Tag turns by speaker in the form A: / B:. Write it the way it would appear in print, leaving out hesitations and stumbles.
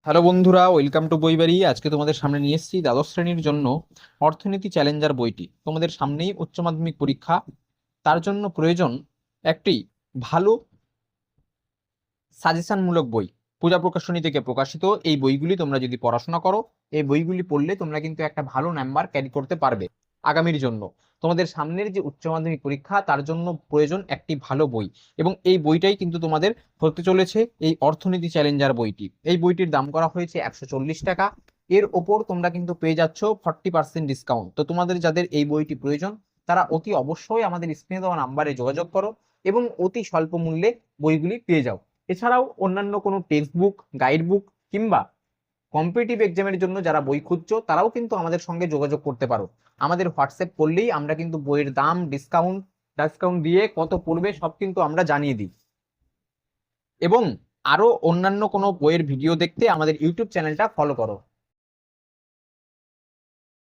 A: Hello বন্ধুরা, welcome to বইবাড়ি। আজকে তোমাদের সামনে নিয়ে এসেছি দ্বাদশ শ্রেণীর জন্য অর্থনীতি চ্যালেঞ্জার বইটি। তোমাদের সামনেই উচ্চ মাধ্যমিক পরীক্ষা, তার জন্য প্রয়োজন একটি ভালো সাজেশনমূলক বই। পূজা প্রকাশনী থেকে প্রকাশিত এই বইগুলি তোমরা যদি পড়াশোনা করো, এই বইগুলি পড়লে তোমরা কিন্তু একটা ভালো নাম্বার ক্যারি করতে পারবে আগামীর জন্য। তোমাদের সামনের যে উচ্চ মাধ্যমিক পরীক্ষা, তার জন্য প্রয়োজন একটি ভালো বই, এবং এই বইটাই কিন্তু তোমাদের হতে চলেছে এই অর্থনীতি চ্যালেঞ্জার বইটি। এই বইটির দাম করা হয়েছে 140 টাকা। এর ওপর তোমরা কিন্তু পেয়ে যাচ্ছ 40% ডিসকাউন্ট। তো তোমাদের যাদের এই বইটি প্রয়োজন, তারা অতি অবশ্যই আমাদের স্ক্রিনে দেওয়া নাম্বারে যোগাযোগ করো এবং অতি স্বল্প মূল্যে বইগুলি পেয়ে যাও। এছাড়াও অন্যান্য কোনো টেক্সট বুক, গাইড বুক কিংবা কম্পিটিটিভ এক্সামের জন্য যারা বই খুঁজছো, তারাও কিন্তু আমাদের সঙ্গে যোগাযোগ করতে পারো। আমাদের হোয়াটসঅ্যাপ করলেই আমরা কিন্তু বইয়ের দাম, ডিসকাউন্ট ডিসকাউন্ট দিয়ে কত পড়বে সব কিন্তু আমরা জানিয়ে দিই। এবং আরো অন্যান্য কোনো বইয়ের ভিডিও দেখতে আমাদের ইউটিউব চ্যানেলটা ফলো করো।